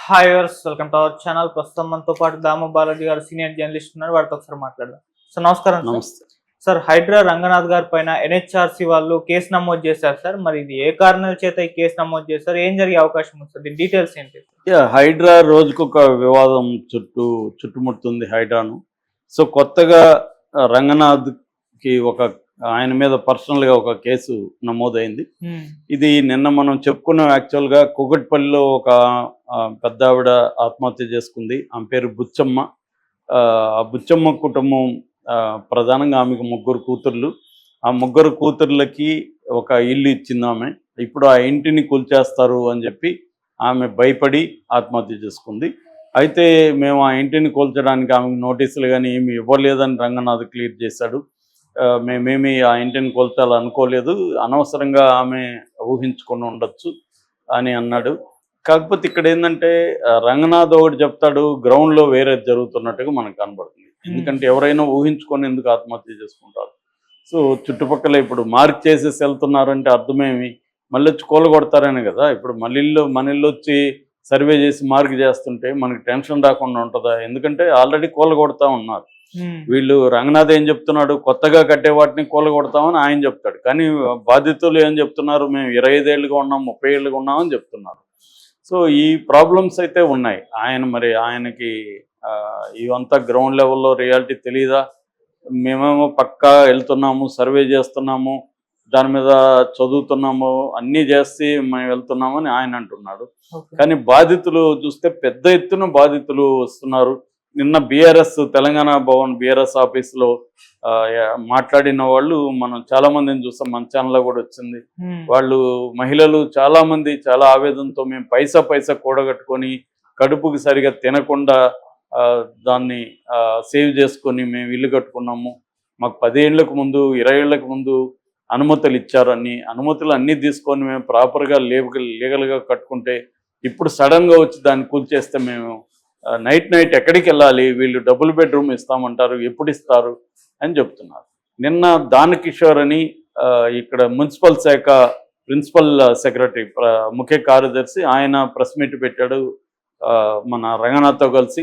Hi viewers, welcome to our channel. ప్రస్తుతం మనతో పాటు దామ బాలాజీ గారు సీనియర్ జర్నలిస్ట్ ఉన్నారు. వారితో ఒకసారి మాట్లాడదాం. సార్ నమస్కారం. నమస్తే. సార్ హైడ్రా రంగనాథ్ గారి పైన ఎన్హెచ్ఆర్సీ వాళ్ళు కేసు నమోదు చేశారు సార్. మరి ఇది ఏ కారణాల చేత ఈ కేసు నమోదు చేశారు, ఏం జరిగే అవకాశం ఉంది సార్, దీని డీటెయిల్స్ ఏంటి? హైడ్రా రోజుకొక వివాదం చుట్టుముడుతుంది హైడ్రాను. సో కొత్తగా రంగనాథ్కి ఆయన మీద పర్సనల్గా ఒక కేసు నమోదైంది. ఇది నిన్న మనం చెప్పుకున్నాం. యాక్చువల్గా కూకట్పల్లిలో ఒక పెద్ద ఆవిడ ఆత్మహత్య చేసుకుంది. ఆమె పేరు బుచ్చమ్మ. ఆ బుచ్చమ్మ కుటుంబం ప్రధానంగా ఆమెకు 3 కూతుర్లు. ఆ 3 కూతుర్లకి ఒక ఇల్లు ఇచ్చింది ఆమె. ఇప్పుడు ఆ ఇంటిని కూల్చేస్తారు అని చెప్పి ఆమె భయపడి ఆత్మహత్య చేసుకుంది. అయితే మేము ఆ ఇంటిని కూల్చడానికి ఆమెకు నోటీసులు కానీ ఏమి ఇవ్వలేదని రంగనాథ్ క్లియర్ చేశాడు. మేమేమి ఆ ఇంటిని కూల్చాలనుకోలేదు, అనవసరంగా ఆమె ఊహించుకొని ఉండొచ్చు అని అన్నాడు. కాకపోతే ఇక్కడ ఏంటంటే రంగనాథ్ ఒకటి చెప్తాడు, గ్రౌండ్లో వేరే జరుగుతున్నట్టుగా మనకు కనబడుతుంది. ఎందుకంటే ఎవరైనా ఊహించుకొని ఎందుకు ఆత్మహత్య చేసుకుంటారు? సో చుట్టుపక్కల ఇప్పుడు మార్క్ చేసేసి వెళ్తున్నారంటే అర్థమేమి? మళ్ళీ వచ్చి కూలగొడతారనే కదా. ఇప్పుడు మన ఇల్లు వచ్చి సర్వే చేసి మార్క్ చేస్తుంటే మనకి టెన్షన్ రాకుండా ఉంటుందా? ఎందుకంటే ఆల్రెడీ కూలగొడతా ఉన్నారు వీళ్ళు. రంగనాథ్ ఏం చెప్తున్నాడు, కొత్తగా కట్టే వాటిని కూలగొడతామని ఆయన చెప్తాడు. కానీ బాధితులు ఏం చెప్తున్నారు, మేము 25 ఏళ్ళుగా ఉన్నాం, 30 ఏళ్ళుగా ఉన్నామని చెప్తున్నారు. సో ఈ ప్రాబ్లమ్స్ అయితే ఉన్నాయి. ఆయనకి ఇవంతా గ్రౌండ్ లెవెల్లో రియాలిటీ తెలియదా? మేమేమో పక్కా వెళ్తున్నాము, సర్వే చేస్తున్నాము, దాని మీద చదువుతున్నాము, అన్నీ చేసి మేము వెళ్తున్నామని ఆయన అంటున్నాడు. కానీ బాధితులు చూస్తే పెద్ద ఎత్తున బాధితులు వస్తున్నారు. నిన్న బీఆర్ఎస్ తెలంగాణ భవన్ బీఆర్ఎస్ ఆఫీస్లో మాట్లాడిన వాళ్ళు మనం చాలా మందిని చూస్తాం. మన ఛానల్లో కూడా వచ్చింది. వాళ్ళు మహిళలు చాలా మంది చాలా ఆవేదనతో మేము పైసా కూడగట్టుకొని కడుపుకి సరిగా తినకుండా దాన్ని సేవ్ చేసుకొని మేము ఇల్లు కట్టుకున్నాము. మాకు 10 ఏళ్లకు ముందు 20 ఏళ్లకు ముందు అనుమతులు ఇచ్చారు. అనుమతులు అన్నీ తీసుకొని మేము ప్రాపర్గా లీగల్గా కట్టుకుంటే ఇప్పుడు సడన్గా వచ్చి దాన్ని కూల్చేస్తే మేము నైట్ ఎక్కడికి వెళ్ళాలి? వీళ్ళు డబుల్ బెడ్రూమ్ ఇస్తామంటారు, ఎప్పుడు ఇస్తారు అని చెప్తున్నారు. నిన్న దానకిషోర్ అని ఇక్కడ మున్సిపల్ శాఖ ప్రిన్సిపల్ సెక్రటరీ ముఖ్య కార్యదర్శి ఆయన ప్రెస్ మీట్ పెట్టాడు మన రంగనాథ్తో కలిసి.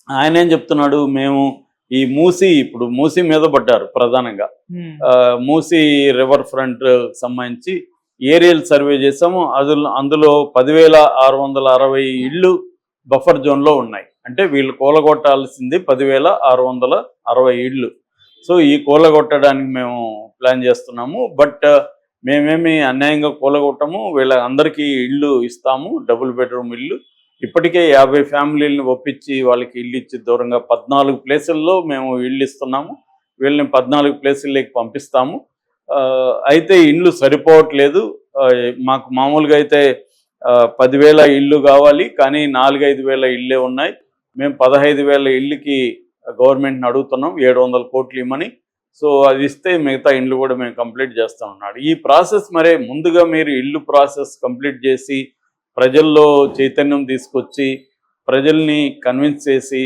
ఆయన ఏం చెప్తున్నాడు, మేము ఈ ఇప్పుడు మూసీ మీద పడ్డారు ప్రధానంగా. మూసీ రివర్ ఫ్రంట్ సంబంధించి ఏరియల్ సర్వే చేసాము. అందులో 10,660 ఇళ్ళు బఫర్ జోన్లో ఉన్నాయి. అంటే వీళ్ళు కూలగొట్టాల్సింది 10,660 ఇళ్ళు. సో ఈ కూలగొట్టడానికి మేము ప్లాన్ చేస్తున్నాము. బట్ మేమేమి అన్యాయంగా కూలగొట్టము, వీళ్ళ అందరికీ ఇళ్ళు ఇస్తాము, డబుల్ బెడ్రూమ్ ఇల్లు. ఇప్పటికే 50 ఫ్యామిలీలను ఒప్పించి వాళ్ళకి ఇల్లు ఇచ్చి దూరంగా 14 ప్లేసుల్లో మేము ఇళ్ళు ఇస్తున్నాము. వీళ్ళని 14 ప్లేసుల్లోకి పంపిస్తాము. అయితే ఇళ్ళు సరిపోవట్లేదు. మాకు మామూలుగా అయితే 10,000 ఇళ్ళు కావాలి, కానీ 4-5 వేల ఇళ్ళే ఉన్నాయి. మేము 15,000 ఇళ్ళకి గవర్నమెంట్ని అడుగుతున్నాం, 700 కోట్లు ఇమ్మని. సో అది ఇస్తే మిగతా ఇళ్ళు కూడా మేము కంప్లీట్ చేస్తామన్నాడు. ఈ ప్రాసెస్ ముందుగా మీరు ఇల్లు ప్రాసెస్ కంప్లీట్ చేసి ప్రజల్లో చైతన్యం తీసుకొచ్చి ప్రజల్ని కన్విన్స్ చేసి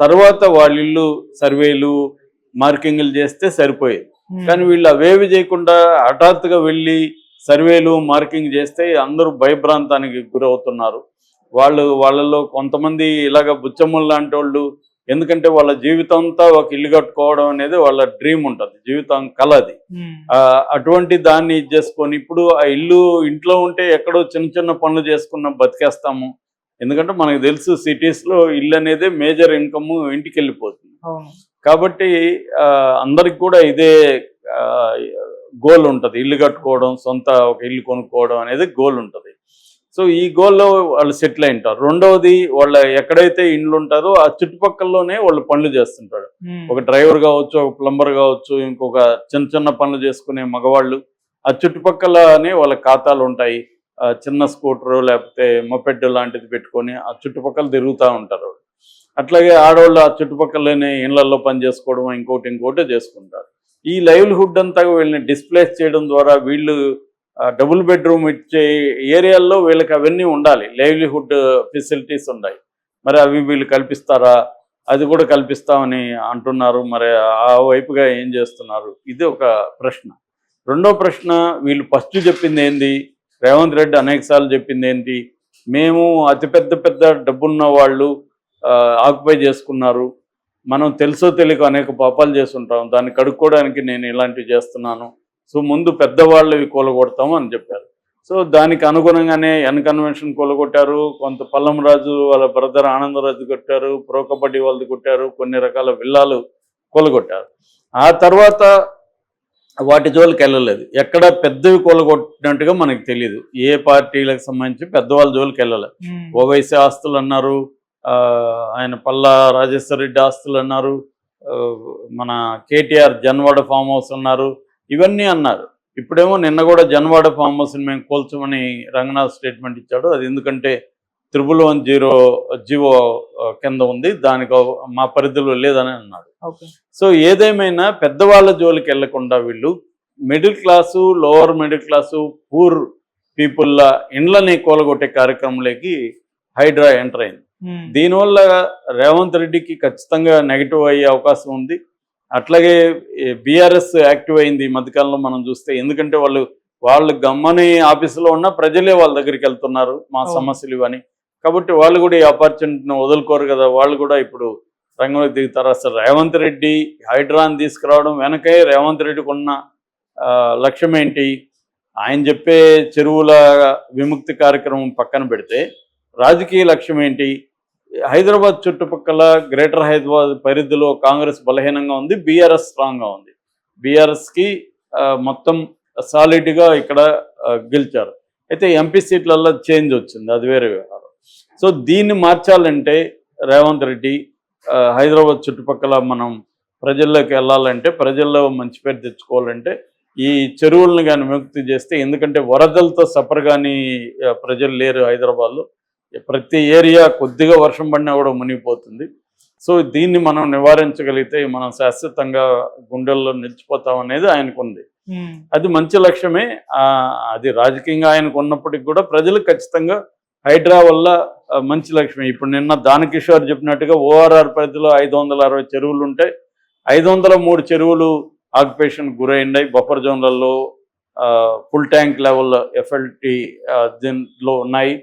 తర్వాత వాళ్ళ ఇల్లు సర్వేలు మార్కింగ్లు చేస్తే సరిపోయేది. కానీ వీళ్ళు అవేవి చేయకుండా హఠాత్తుగా వెళ్ళి సర్వేలు మార్కింగ్ చేస్తే అందరూ భయభ్రాంతానికి గురవుతున్నారు. వాళ్ళలో కొంతమంది ఇలాగ బుచ్చమ్మలు లాంటి వాళ్ళు, ఎందుకంటే వాళ్ళ జీవితం అంతా ఒక ఇల్లు కట్టుకోవడం అనేది వాళ్ళ డ్రీమ్ ఉంటుంది, జీవితం కల అది. అటువంటి దాన్ని ఇది చేసుకొని ఇప్పుడు ఆ ఇంట్లో ఉంటే ఎక్కడో చిన్న పనులు చేసుకున్న బతికేస్తాము. ఎందుకంటే మనకు తెలుసు సిటీస్లో ఇల్లు అనేది మేజర్ ఇన్కమ్, ఇంటికి వెళ్ళిపోతుంది. కాబట్టి అందరికి కూడా ఇదే గోల్ ఉంటుంది, ఇల్లు కట్టుకోవడం, సొంత ఒక ఇల్లు కొనుక్కోవడం అనేది గోల్ ఉంటుంది. సో ఈ గోల్లో వాళ్ళు సెటిల్ అయి ఉంటారు. రెండవది, వాళ్ళ ఎక్కడైతే ఇండ్లు ఉంటారో ఆ చుట్టుపక్కలలోనే వాళ్ళు పనులు చేస్తుంటారు. ఒక డ్రైవర్ కావచ్చు, ఒక ప్లంబర్ కావచ్చు, ఇంకొక చిన్న పనులు చేసుకునే మగవాళ్ళు ఆ చుట్టుపక్కలనే వాళ్ళ ఖాతాలు ఉంటాయి. చిన్న స్కూటరు లేకపోతే మొపెడ్ లాంటిది పెట్టుకొని ఆ చుట్టుపక్కల తిరుగుతూ ఉంటారు. అట్లాగే ఆడవాళ్ళు ఆ చుట్టుపక్కలనే ఇళ్లలో పని చేసుకోవడం, ఇంకోటి చేసుకుంటారు. ఈ లైవ్లీహుడ్ అంతా వీళ్ళని డిస్ప్లేస్ చేయడం ద్వారా వీళ్ళు డబుల్ బెడ్రూమ్ ఇచ్చే ఏరియాల్లో వీళ్ళకి అవన్నీ ఉండాలి, లైవ్లీహుడ్ ఫెసిలిటీస్ ఉన్నాయి. మరి అవి వీళ్ళు కల్పిస్తారా? అది కూడా కల్పిస్తామని అంటున్నారు. మరి ఆ వైపుగా ఏం చేస్తున్నారు? ఇది ఒక ప్రశ్న. రెండో ప్రశ్న, వీళ్ళు ఫస్ట్ చెప్పింది ఏంది, రేవంత్ రెడ్డి అనేకసార్లు చెప్పింది ఏంటి, మేము అతిపెద్ద పెద్ద డబ్బున్న వాళ్ళు ఆక్యుపై చేసుకున్నారు, మనం తెలుసో తెలియక అనేక పాపాలు చేస్తుంటాం, దాన్ని కడుక్కోవడానికి నేను ఇలాంటివి చేస్తున్నాను, సో ముందు పెద్దవాళ్ళవి కూలగొడతాము అని చెప్పారు. సో దానికి అనుగుణంగానే ఎన్ కన్వెన్షన్ కూలగొట్టారు, కొంత పల్లం రాజు వాళ్ళ బ్రదర్ ఆనందరాజు కొట్టారు, ప్రో కబడ్డీ వాళ్ళది కొట్టారు, కొన్ని రకాల విల్లాలు కూలగొట్టారు. ఆ తర్వాత వాటి జోలికి వెళ్ళలేదు, ఎక్కడ పెద్దవి కూలగొట్టినట్టుగా మనకు తెలియదు, ఏ పార్టీలకు సంబంధించి పెద్దవాళ్ళ జోలికి వెళ్ళలేదు. ఓవైసీ ఆస్తులు అన్నారు, ఆయన పల్లా రాజేశ్వర రెడ్డి ఆస్తులు అన్నారు, మన కేటీఆర్ జన్వాడ ఫామ్ హౌస్ అన్నారు, ఇవన్నీ అన్నారు. ఇప్పుడేమో నిన్న కూడా జన్వాడ ఫామ్ హౌస్ని మేము కోల్చమని రంగనాథ్ స్టేట్మెంట్ ఇచ్చాడు. అది ఎందుకంటే 110 జీవో కింద ఉంది, దానికి మా పరిధిలో లేదని అన్నాడు. సో ఏదేమైనా పెద్దవాళ్ళ జోలికి వెళ్లకుండా వీళ్ళు middle class, lower middle class, poor పీపుల్ల ఇండ్లని కూలగొట్టే కార్యక్రమంలోకి హైడ్రా ఎంటర్ అయింది. దీనివల్ల రేవంత్ రెడ్డికి ఖచ్చితంగా నెగిటివ్ అయ్యే అవకాశం ఉంది. అట్లాగే బీఆర్ఎస్ యాక్టివ్ అయింది ఈ మధ్యకాలంలో మనం చూస్తే, ఎందుకంటే వాళ్ళు గమ్మని ఆఫీసులో ఉన్న ప్రజలే వాళ్ళ దగ్గరికి వెళ్తున్నారు మా సమస్యలు ఇవని, కాబట్టి వాళ్ళు కూడా ఈ ఆపర్చునిటీని వదులుకోరు కదా, వాళ్ళు కూడా ఇప్పుడు రంగంలో దిగుతారు. అసలు రేవంత్ రెడ్డి హైడ్రాని తీసుకురావడం వెనకే రేవంత్ రెడ్డికి ఉన్న లక్ష్యం ఏంటి? ఆయన చెప్పే చెరువుల విముక్తి కార్యక్రమం పక్కన పెడితే రాజకీయ లక్ష్యం ఏంటి? హైదరాబాద్ చుట్టుపక్కల గ్రేటర్ హైదరాబాద్ పరిధిలో కాంగ్రెస్ బలహీనంగా ఉంది, బీఆర్ఎస్ స్ట్రాంగ్గా ఉంది. బీఆర్ఎస్కి మొత్తం సాలిడ్గా ఇక్కడ గెలిచారు. అయితే ఎంపీ సీట్లలో చేంజ్ వచ్చింది, అది వేరే వ్యవహారం. సో దీన్ని మార్చాలంటే రేవంత్ రెడ్డి హైదరాబాద్ చుట్టుపక్కల మనం ప్రజల్లోకి వెళ్ళాలంటే, ప్రజల్లో మంచి పేరు తెచ్చుకోవాలంటే ఈ చెరువులను కానీ విముక్తి చేస్తే, ఎందుకంటే వరదలతో సఫర్ కానీ ప్రజలు లేరు హైదరాబాద్లో, ప్రతి ఏరియా కొద్దిగా వర్షం పడినా కూడా మునిగిపోతుంది. సో దీన్ని మనం నివారించగలిగితే మనం శాశ్వతంగా గుండెల్లో నిలిచిపోతాం అనేది ఆయనకు ఉంది. అది మంచి లక్ష్యమే, అది రాజకీయంగా ఆయనకు ఉన్నప్పటికీ కూడా ప్రజలు ఖచ్చితంగా హైడ్రా వల్ల మంచి లక్ష్యమే. ఇప్పుడు నిన్న దానకిషోర్ చెప్పినట్టుగా ఓఆర్ఆర్ పరిధిలో 560 చెరువులు ఉంటే 503 చెరువులు ఆక్యుపేషన్ గురైనాయి, బఫర్ జోన్లలో ఫుల్ ట్యాంక్ లెవెల్ ఎఫ్ఎల్టీ దీనిలో ఉన్నాయి,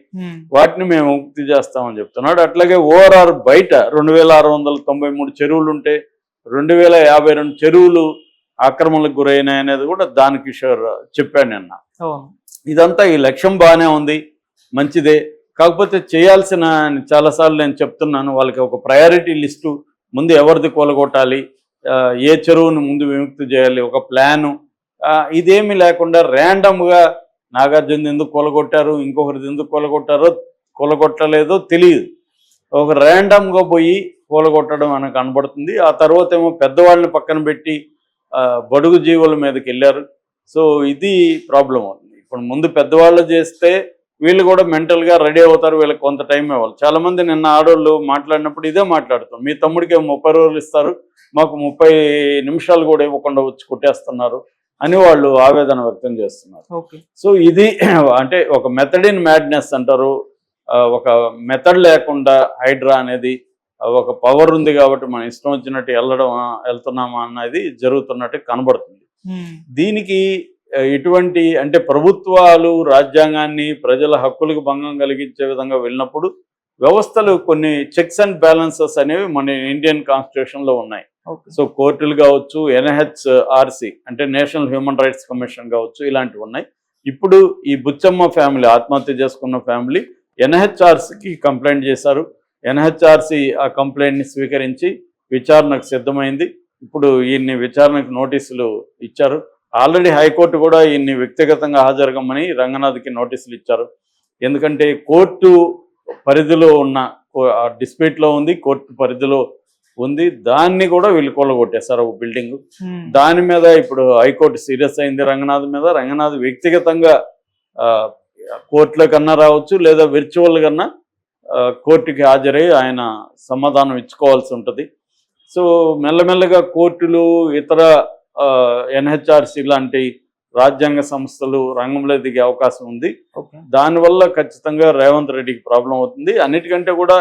వాటిని మేము ముక్తి చేస్తామని చెప్తున్నాడు. అట్లాగే ఓఆర్ఆర్ బయట 2693 చెరువులు ఉంటే 2052 చెరువులు ఆక్రమణలకు గురైనాయి అనేది కూడా దానకిషోర్ చెప్పాడు నిన్న. ఇదంతా ఈ లక్ష్యం బాగానే ఉంది, మంచిదే. కాకపోతే చేయాల్సిన, చాలాసార్లు నేను చెప్తున్నాను, వాళ్ళకి ఒక ప్రయారిటీ లిస్టు ముందు ఎవరిది కూలగొట్టాలి, ఏ చెరువును ముందు విముక్తి చేయాలి, ఒక ప్లాను, ఇదేమీ లేకుండా ర్యాండమ్గా నాగార్జున ఎందుకు కూలగొట్టారు, ఇంకొకరిది ఎందుకు కూలగొట్టలేదో తెలియదు, ఒక ర్యాండమ్గా పోయి కూలగొట్టడం మనకు కనబడుతుంది. ఆ తర్వాత ఏమో పెద్దవాళ్ళని పక్కన పెట్టి బడుగు జీవుల మీదకి వెళ్ళారు. సో ఇది ప్రాబ్లం అవుతుంది. ఇప్పుడు ముందు పెద్దవాళ్ళు చేస్తే వీళ్ళు కూడా మెంటల్గా రెడీ అవుతారు, వీళ్ళకి కొంత టైం ఇవ్వాలి. చాలామంది నిన్న ఆడవాళ్ళు మాట్లాడినప్పుడు ఇదే మాట్లాడుతాం, మీ తమ్ముడికి 30 రోజులు ఇస్తారు, మాకు 30 నిమిషాలు కూడా ఇవ్వకుండా వచ్చి కొట్టేస్తున్నారు అని వాళ్ళు ఆవేదన వ్యక్తం చేస్తున్నారు. సో ఇది అంటే ఒక మెథడ్ ఇన్ మ్యాడ్నెస్ అంటారు, ఒక మెథడ్ లేకుండా హైడ్రా అనేది ఒక పవర్ ఉంది కాబట్టి మనం ఇష్టం వచ్చినట్టు వెళ్తున్నామా అన్నది జరుగుతున్నట్టు కనబడుతుంది. దీనికి ఇటువంటి అంటే ప్రభుత్వాలు రాజ్యాంగాన్ని ప్రజల హక్కులకు భంగం కలిగించే విధంగా వెళ్ళినప్పుడు వ్యవస్థలు కొన్ని చెక్స్ అండ్ బ్యాలెన్సెస్ అనేవి మన ఇండియన్ కాన్స్టిట్యూషన్లో ఉన్నాయి. సో కోర్టులు కావచ్చు, ఎన్హెచ్ఆర్సి అంటే నేషనల్ హ్యూమన్ రైట్స్ కమిషన్ కావచ్చు, ఇలాంటివి ఉన్నాయి. ఇప్పుడు ఈ బుచ్చమ్మ ఫ్యామిలీ ఆత్మహత్య చేసుకున్న ఫ్యామిలీ ఎన్హెచ్ఆర్సికి కంప్లైంట్ చేశారు. ఎన్హెచ్ఆర్సి ఆ కంప్లైంట్ని స్వీకరించి విచారణకు సిద్ధమైంది. ఇప్పుడు ఈయన్ని విచారణకు నోటీసులు ఇచ్చారు. ఆల్రెడీ హైకోర్టు కూడా ఈయన్ని వ్యక్తిగతంగా హాజరుగమ్మని రంగనాథ్కి నోటీసులు ఇచ్చారు. ఎందుకంటే కోర్టు పరిధిలో ఉన్న డిస్ప్యూట్లో ఉంది, కోర్టు పరిధిలో ఉంది, దాన్ని కూడా వీళ్ళు కూలగొట్టేశారు ఒక బిల్డింగ్. దాని మీద ఇప్పుడు హైకోర్టు సీరియస్ అయింది రంగనాథ్ మీద. రంగనాథ్ వ్యక్తిగతంగా కోర్టుల కన్నా రావచ్చు, లేదా విర్చువల్ కన్నా కోర్టుకి హాజరై ఆయన సమాధానం ఇచ్చుకోవాల్సి ఉంటుంది. సో మెల్లమెల్లగా కోర్టులు, ఇతర ఎన్హెచ్ఆర్సి లాంటి రాజ్యాంగ సంస్థలు రంగంలో దిగే అవకాశం ఉంది. దానివల్ల ఖచ్చితంగా రేవంత్ రెడ్డికి ప్రాబ్లం అవుతుంది. అన్నిటికంటే కూడా